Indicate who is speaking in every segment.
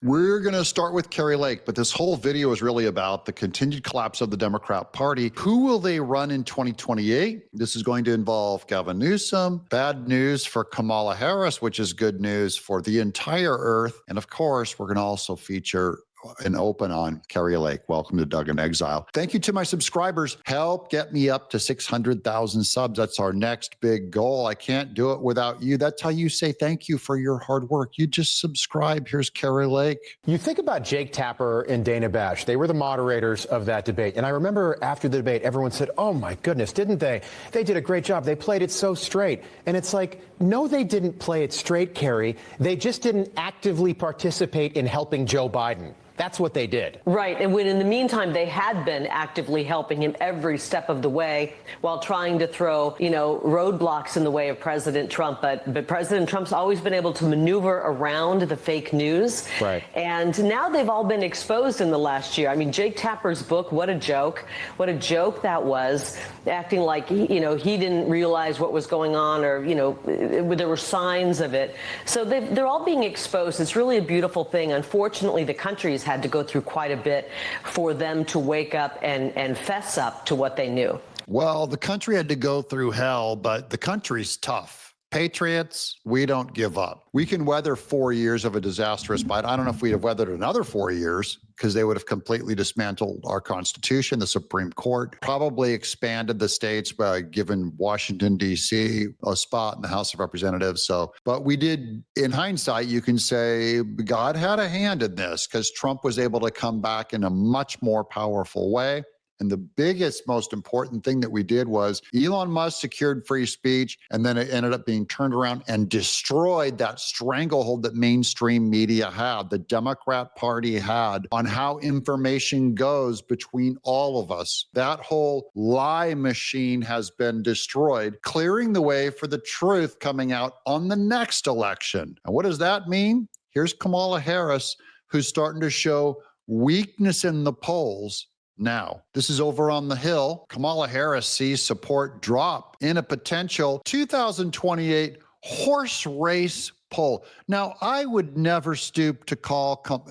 Speaker 1: We're going to start with Kari Lake, but this whole video is really about the continued collapse of the Democrat Party. Who will they run in 2028? This is going to involve Gavin Newsom. Bad news for Kamala Harris, which is good news for the entire earth. And of course, we're going to also feature an open on Kari Lake. Welcome to Doug in Exile. Thank you to my subscribers. Help get me up to 600,000 subs. That's our next big goal. I can't do it without you. That's how you say thank you for your hard work. You just subscribe. Here's Kari Lake.
Speaker 2: You think about Jake Tapper and Dana Bash. They were the moderators of that debate. And I remember after the debate, everyone said, oh my goodness, didn't they? They did a great job. They played it so straight. And it's like, no, they didn't play it straight, Kari. They just didn't actively participate in helping Joe Biden. That's what they did.
Speaker 3: Right. And when in the meantime, they had been actively helping him every step of the way while trying to throw, roadblocks in the way of President Trump. But President Trump's always been able to maneuver around the fake news.
Speaker 2: Right.
Speaker 3: And now they've all been exposed in the last year. I mean, Jake Tapper's book, what a joke. What a joke that was, acting like, he didn't realize what was going on or, there were signs of it. So they're all being exposed. It's really a beautiful thing. Unfortunately, the country's had to go through quite a bit for them to wake up and fess up to what they knew.
Speaker 1: Well, the country had to go through hell, but the country's tough. Patriots, we don't give up. We can weather 4 years of a disastrous Biden. I don't know if we'd have weathered another 4 years because they would have completely dismantled our Constitution, the Supreme Court, probably expanded the states by giving Washington, D.C. a spot in the House of Representatives. But we did, in hindsight, you can say God had a hand in this because Trump was able to come back in a much more powerful way. And the biggest, most important thing that we did was Elon Musk secured free speech, and then it ended up being turned around and destroyed that stranglehold that mainstream media had, the Democrat Party had, on how information goes between all of us. That whole lie machine has been destroyed, clearing the way for the truth coming out on the next election. And what does that mean? Here's Kamala Harris, who's starting to show weakness in the polls. Now, this is over on the Hill. Kamala Harris sees support drop in a potential 2028 horse race poll. Now, I would never stoop to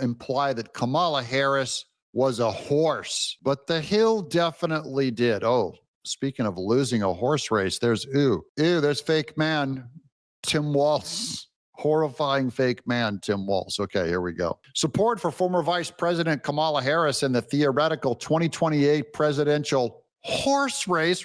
Speaker 1: imply that Kamala Harris was a horse, but the Hill definitely did. Oh, speaking of losing a horse race, there's there's fake man, Tim Walz. Horrifying fake man, Tim Walz. Okay, here we go. Support for former Vice President Kamala Harris in the theoretical 2028 presidential horse race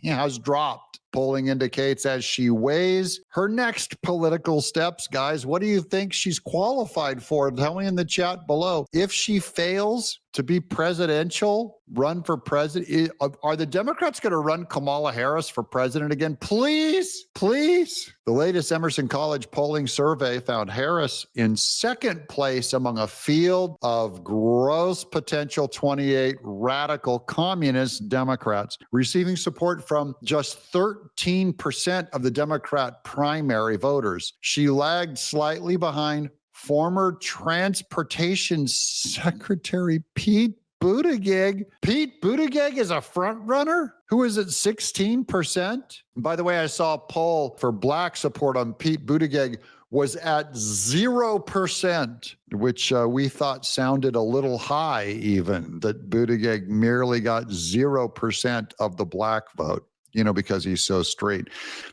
Speaker 1: has dropped. Polling indicates as she weighs her next political steps. Guys, what do you think she's qualified for? Tell me in the chat below. If she fails to be presidential, run for president, are the Democrats going to run Kamala Harris for president again? Please, please. The latest Emerson College polling survey found Harris in second place among a field of gross potential 28 radical communist Democrats, receiving support from just 13% of the Democrat primary voters. She lagged slightly behind former Transportation Secretary Pete Buttigieg. Pete Buttigieg is a front runner who is at 16%. By the way, I saw a poll for black support on Pete Buttigieg was at 0%, which we thought sounded a little high even, that Buttigieg merely got 0% of the black vote. Because he's so straight.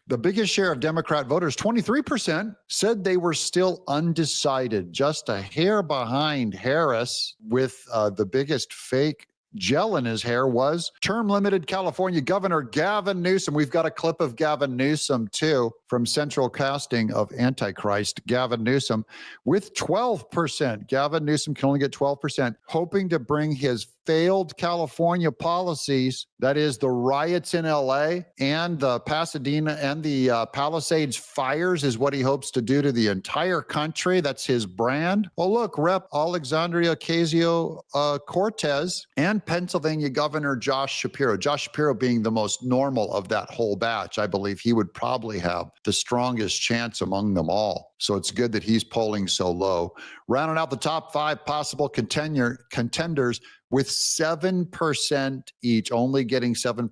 Speaker 1: The biggest share of Democrat voters, 23%, said they were still undecided, just a hair behind Harris, with the biggest fake gel in his hair was term-limited California Governor Gavin Newsom. We've got a clip of Gavin Newsom, too, from Central Casting of Antichrist. Gavin Newsom with 12%. Gavin Newsom can only get 12%, hoping to bring his failed California policies, that is the riots in LA and the Pasadena and the Palisades fires, is what he hopes to do to the entire country. That's his brand. Well, look, Rep. Alexandria Ocasio-Cortez and Pennsylvania Governor Josh Shapiro. Josh Shapiro being the most normal of that whole batch. I believe he would probably have the strongest chance among them all. So it's good that he's polling so low. Rounding out the top 5 possible contenders, with 7% each, only getting 7%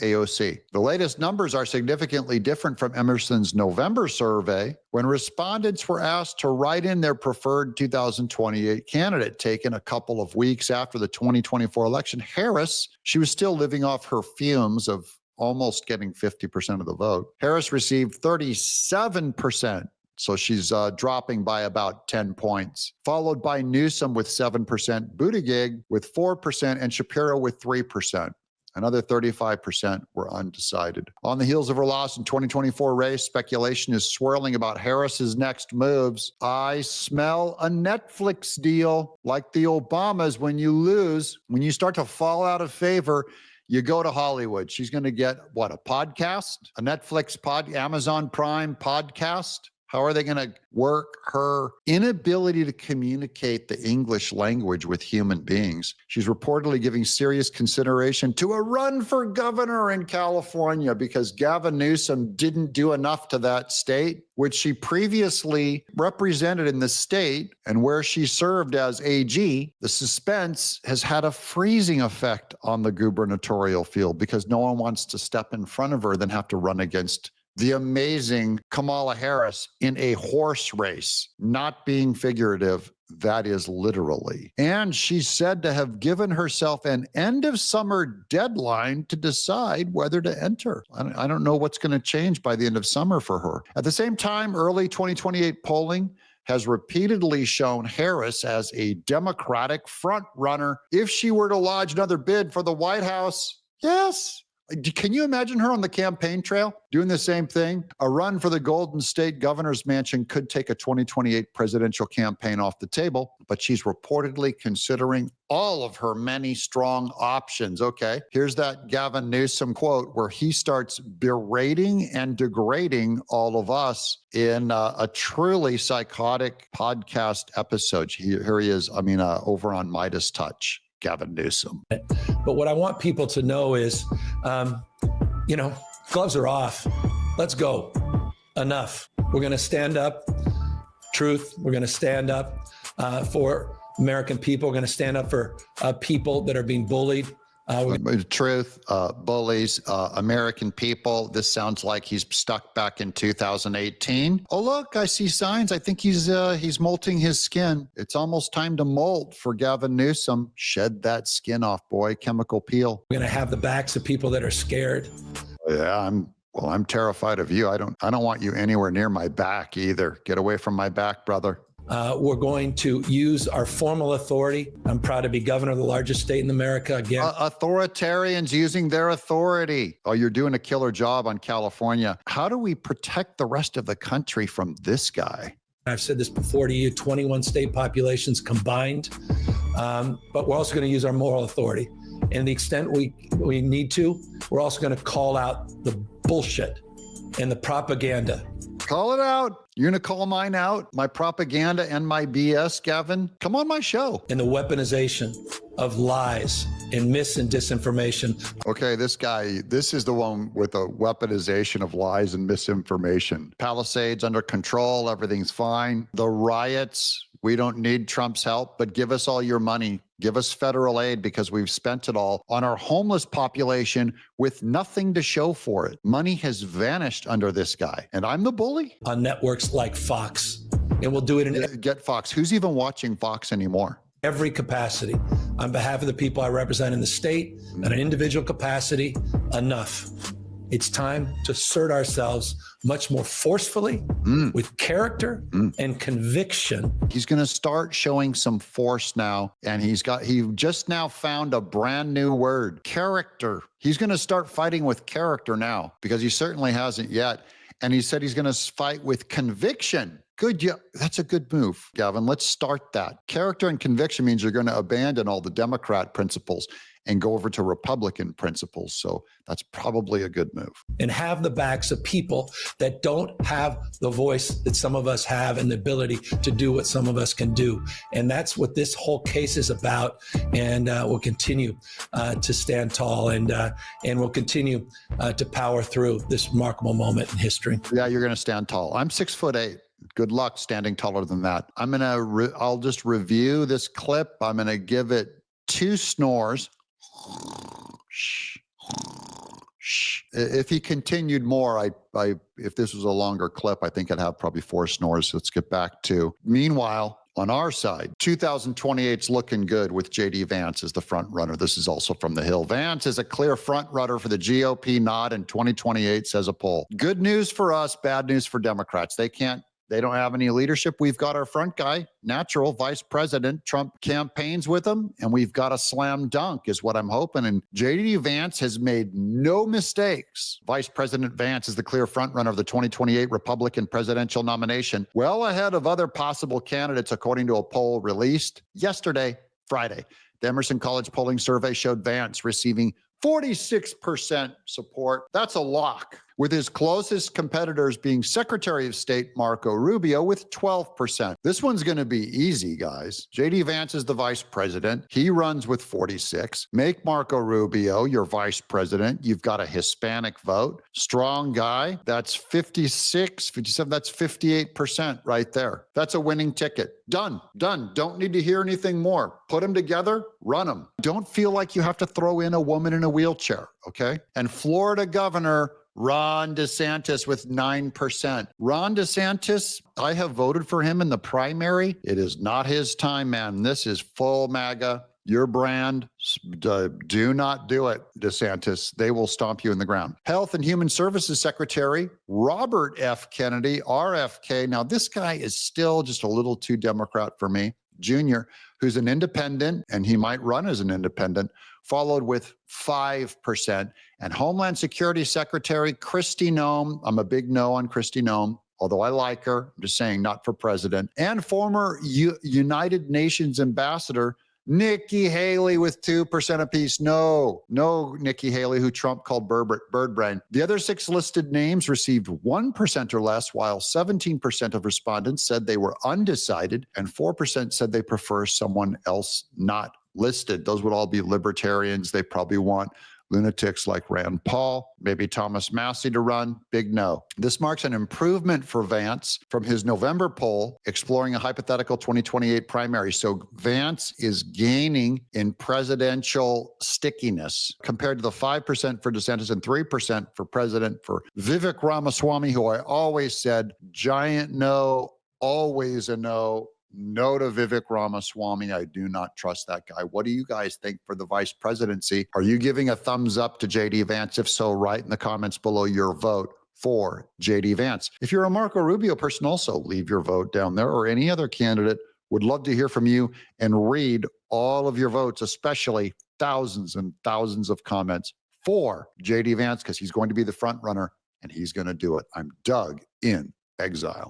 Speaker 1: AOC. The latest numbers are significantly different from Emerson's November survey, when respondents were asked to write in their preferred 2028 candidate. Taken a couple of weeks after the 2024 election, Harris, she was still living off her fumes of almost getting 50% of the vote. Harris received 37%. So she's dropping by about 10 points, followed by Newsom with 7%, Buttigieg with 4%, and Shapiro with 3%. Another 35% were undecided. On the heels of her loss in 2024 race, speculation is swirling about Harris's next moves. I smell a Netflix deal like the Obamas. When you lose, when you start to fall out of favor, you go to Hollywood. She's going to get, what, a podcast? A Netflix Amazon Prime podcast? How are they going to work her inability to communicate the English language with human beings? She's reportedly giving serious consideration to a run for governor in California because Gavin Newsom didn't do enough to that state, which she previously represented in the state and where she served as AG. The suspense has had a freezing effect on the gubernatorial field because no one wants to step in front of her, then have to run against the amazing Kamala Harris in a horse race, not being figurative, that is literally. And she's said to have given herself an end of summer deadline to decide whether to enter. I don't know what's going to change by the end of summer for her. At the same time, early 2028 polling has repeatedly shown Harris as a Democratic front runner if she were to lodge another bid for the White House. Yes. Can you imagine her on the campaign trail doing the same thing? A run for the Golden State Governor's Mansion could take a 2028 presidential campaign off the table, but she's reportedly considering all of her many strong options. Okay, here's that Gavin Newsom quote where he starts berating and degrading all of us in a truly psychotic podcast episode. Here he is, over on Midas Touch. Gavin Newsom.
Speaker 4: But what I want people to know is, gloves are off. Let's go. Enough. We're going to stand up. Truth. We're going to stand up for American people. We're going to stand up for people that are being bullied.
Speaker 1: Truth, bullies, American people. This sounds like he's stuck back in 2018. Oh, look, I see signs. I think he's molting his skin. It's almost time to molt for Gavin Newsom. Shed that skin off, boy. Chemical peel.
Speaker 4: We're going to have the backs of people that are scared.
Speaker 1: Yeah, I'm terrified of you. I don't want you anywhere near my back either. Get away from my back, brother.
Speaker 4: We're going to use our formal authority. I'm proud to be governor of the largest state in America again.
Speaker 1: Authoritarians using their authority. Oh, you're doing a killer job on California. How do we protect the rest of the country from this guy?
Speaker 4: I've said this before to you, 21 state populations combined. But we're also going to use our moral authority. And the extent we need to, we're also going to call out the bullshit and the propaganda.
Speaker 1: Call it out. You're going to call mine out, my propaganda and my BS, Gavin? Come on my show.
Speaker 4: And the weaponization of lies and mis and disinformation.
Speaker 1: Okay, this is the one with the weaponization of lies and misinformation. Palisades under control, everything's fine. The riots, we don't need Trump's help, but give us all your money. Give us federal aid because we've spent it all on our homeless population with nothing to show for it. Money has vanished under this guy. And I'm the bully?
Speaker 4: On networks like Fox. And we'll do it in
Speaker 1: Get Fox. Who's even watching Fox anymore?
Speaker 4: Every capacity. On behalf of the people I represent in the state, in an individual capacity, enough. It's time to assert ourselves much more forcefully with character and conviction.
Speaker 1: He's going to start showing some force now. And he just now found a brand new word, character. He's going to start fighting with character now because he certainly hasn't yet. And he said he's going to fight with conviction. Good. Yeah, that's a good move, Gavin. Let's start that. Character and conviction means you're going to abandon all the Democrat principles and go over to Republican principles. So that's probably a good move.
Speaker 4: And have the backs of people that don't have the voice that some of us have and the ability to do what some of us can do. And that's what this whole case is about. And we'll continue to stand tall and we'll continue to power through this remarkable moment in history.
Speaker 1: Yeah, you're going to stand tall. I'm 6'8". Good luck standing taller than that. I'll just review this clip. I'm going to give it 2 snores. If he continued more, if this was a longer clip, I think I'd have probably 4 snores. Let's get back to. Meanwhile, on our side, 2028's looking good with J.D. Vance as the front runner. This is also from The Hill. Vance is a clear front runner for the GOP nod in 2028, says a poll. Good news for us, bad news for Democrats. They don't have any leadership. We've got our front guy, natural vice president. Trump campaigns with him, and we've got a slam dunk is what I'm hoping. And J.D. Vance has made no mistakes. Vice President Vance is the clear frontrunner of the 2028 Republican presidential nomination, well ahead of other possible candidates, according to a poll released yesterday, Friday. The Emerson College polling survey showed Vance receiving 46% support. That's a lock, with his closest competitors being Secretary of State Marco Rubio with 12%. This one's going to be easy, guys. J.D. Vance is the vice president. He runs with 46. Make Marco Rubio your vice president. You've got a Hispanic vote. Strong guy. That's 56, 57. That's 58% right there. That's a winning ticket. Done. Don't need to hear anything more. Put them together, run them. Don't feel like you have to throw in a woman in a wheelchair, okay? And Florida Governor Ron DeSantis with 9%. Ron DeSantis, I have voted for him in the primary. It is not his time, man. This is full MAGA. Your brand, do not do it, DeSantis. They will stomp you in the ground. Health and Human Services Secretary Robert F. Kennedy, RFK. Now, this guy is still just a little too Democrat for me. Jr., who's an independent, and he might run as an independent, followed with 5%. And Homeland Security Secretary Kristi Noem, I'm a big no on Kristi Noem, although I like her, I'm just saying not for president, and former United Nations Ambassador Nikki Haley with 2% apiece. No, Nikki Haley, who Trump called bird brain. The other 6 listed names received 1% or less, while 17% of respondents said they were undecided, and 4% said they prefer someone else not listed. Those would all be libertarians. They probably want lunatics like Rand Paul, maybe Thomas Massey to run. Big no. This marks an improvement for Vance from his November poll exploring a hypothetical 2028 primary. So Vance is gaining in presidential stickiness compared to the 5% for DeSantis and 3% for president for Vivek Ramaswamy, who I always said, giant no, always a no. No to Vivek Ramaswamy. I do not trust that guy. What do you guys think for the vice presidency? Are you giving a thumbs up to J.D. Vance? If so, write in the comments below your vote for J.D. Vance. If you're a Marco Rubio person, also leave your vote down there, or any other candidate. Would love to hear from you and read all of your votes, especially thousands and thousands of comments for J.D. Vance, because he's going to be the front runner and he's going to do it. I'm Doug in Exile.